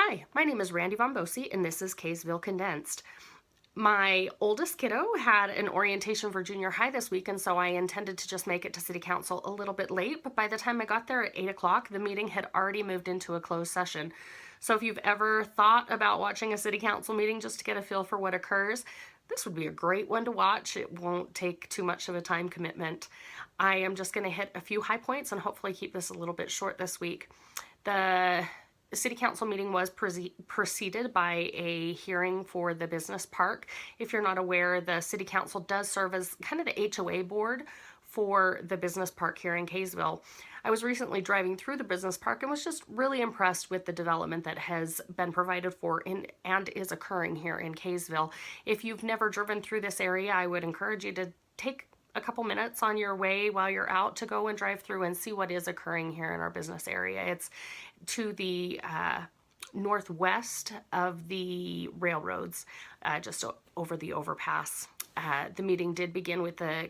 Hi, my name is Randy Von Bosse, and this is Kaysville Condensed. My oldest kiddo had an orientation for junior high this week, and so I intended to just make it to City Council a little bit late, but by the time I got there at 8 o'clock, the meeting had already moved into a closed session. So if you've ever thought about watching a City Council meeting just to get a feel for what occurs, this would be a great one to watch. It won't take too much of a time commitment. I am just going to hit a few high points and hopefully keep this a little bit short this week. The City Council meeting was preceded by a hearing for the business park. If you're not aware, the City Council does serve as kind of the HOA board for the business park here in Kaysville. I was recently driving through the business park and was just really impressed with the development that has been provided for and is occurring here in Kaysville. If you've never driven through this area, I would encourage you to take a couple minutes on your way while you're out to go and drive through and see what is occurring here in our business area. It's to the northwest of the railroads, just over the overpass. The meeting did begin with the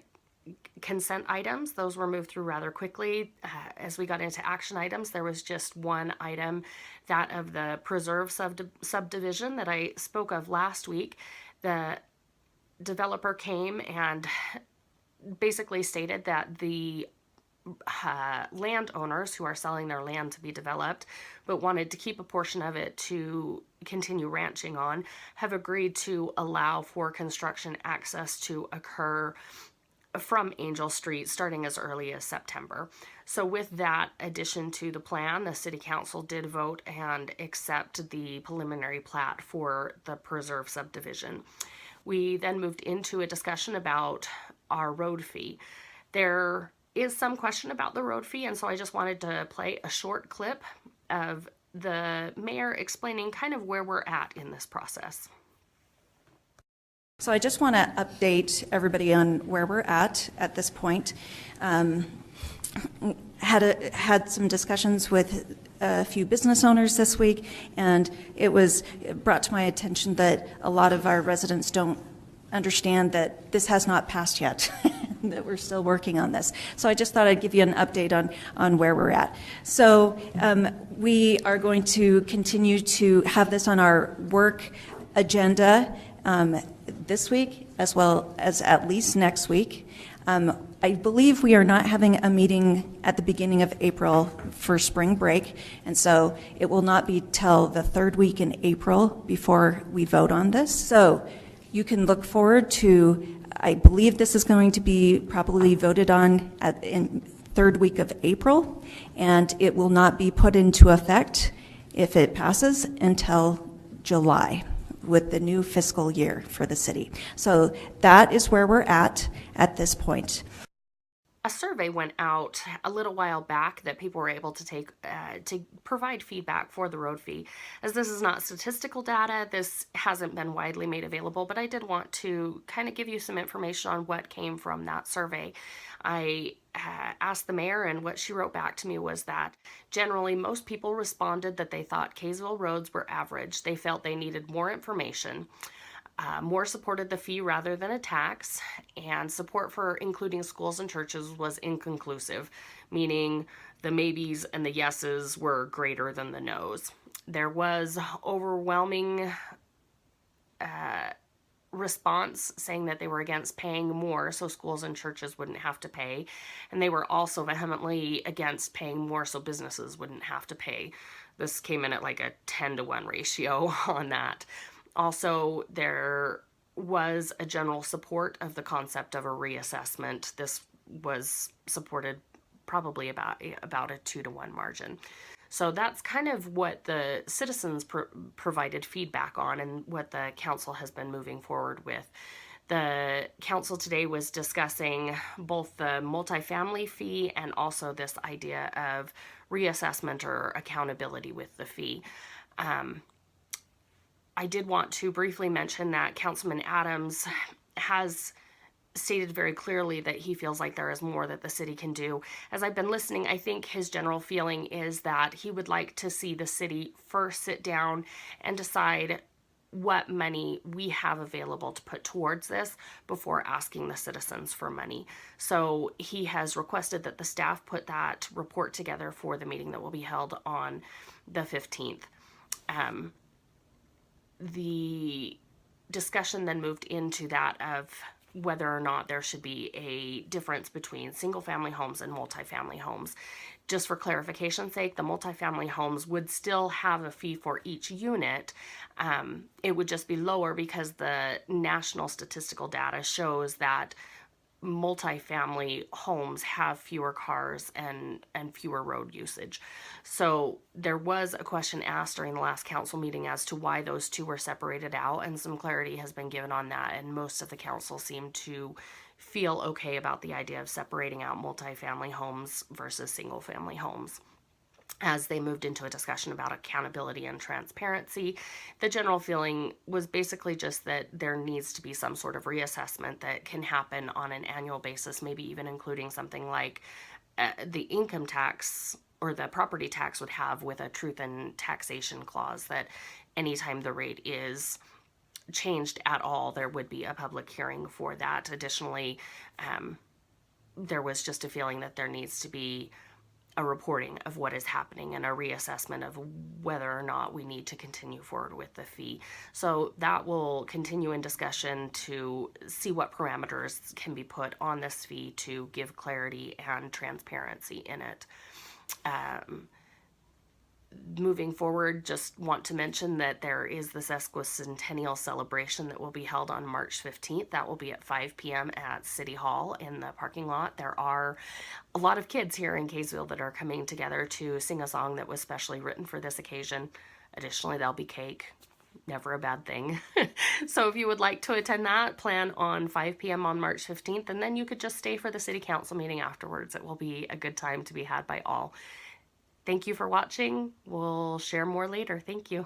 consent items. Those were moved through rather quickly. As we got into action items, there was just one item, that of the preserve subdivision that I spoke of last week. The developer came and basically stated that the landowners who are selling their land to be developed but wanted to keep a portion of it to continue ranching on have agreed to allow for construction access to occur from Angel Street starting as early as September. So with that addition to the plan, the City Council did vote and accept the preliminary plat for the preserve subdivision. We then moved into a discussion about our road fee. There is some question about the road fee, and so I just wanted to play a short clip of the mayor explaining kind of where we're at in this process. So I just want to update everybody on where we're at this point. Had some discussions with a few business owners this week, and it was brought to my attention that a lot of our residents don't understand that this has not passed yet, that we're still working on this. So I just thought I'd give you an update on where we're at. So we are going to continue to have this on our work agenda this week, as well as at least next week. I believe we are not having a meeting at the beginning of April for spring break, and so it will not be till the third week in April before we vote on this. So you can look forward to, I believe this is going to be probably voted on in third week of April, and it will not be put into effect if it passes until July with the new fiscal year for the city. So that is where we're at this point. A survey went out a little while back that people were able to take to provide feedback for the road fee. As this is not statistical data, this hasn't been widely made available, but I did want to kind of give you some information on what came from that survey. I asked the mayor, and what she wrote back to me was that generally most people responded that they thought Kaysville roads were average. They felt they needed more information. More supported the fee rather than a tax, and support for including schools and churches was inconclusive, meaning the maybes and the yeses were greater than the nos. There was overwhelming response saying that they were against paying more so schools and churches wouldn't have to pay, and they were also vehemently against paying more so businesses wouldn't have to pay. This came in at like a 10-to-1 ratio on that. Also, there was a general support of the concept of a reassessment. This was supported probably about a 2-to-1 margin. So that's kind of what the citizens provided feedback on and what the council has been moving forward with. The council today was discussing both the multifamily fee and also this idea of reassessment or accountability with the fee. I did want to briefly mention that Councilman Adams has stated very clearly that he feels like there is more that the city can do. As I've been listening, I think his general feeling is that he would like to see the city first sit down and decide what money we have available to put towards this before asking the citizens for money. So he has requested that the staff put that report together for the meeting that will be held on the 15th. The discussion then moved into that of whether or not there should be a difference between single family homes and multifamily homes. Just for clarification's sake, the multifamily homes would still have a fee for each unit. It would just be lower because the national statistical data shows that multifamily homes have fewer cars and fewer road usage. So there was a question asked during the last council meeting as to why those two were separated out, and some clarity has been given on that, and most of the council seemed to feel okay about the idea of separating out multifamily homes versus single family homes. As they moved into a discussion about accountability and transparency, the general feeling was basically just that there needs to be some sort of reassessment that can happen on an annual basis, maybe even including something like the income tax or the property tax would have with a truth in taxation clause, that anytime the rate is changed at all, there would be a public hearing for that. Additionally, there was just a feeling that there needs to be a reporting of what is happening and a reassessment of whether or not we need to continue forward with the fee. So that will continue in discussion to see what parameters can be put on this fee to give clarity and transparency in it. Moving forward, just want to mention that there is the sesquicentennial celebration that will be held on March 15th. That will be at 5 p.m. at City Hall in the parking lot. There are a lot of kids here in Kaysville that are coming together to sing a song that was specially written for this occasion. Additionally, there'll be cake. Never a bad thing. So if you would like to attend that, plan on 5 p.m. on March 15th, and then you could just stay for the city council meeting afterwards. It will be a good time to be had by all. Thank you for watching. We'll share more later. Thank you.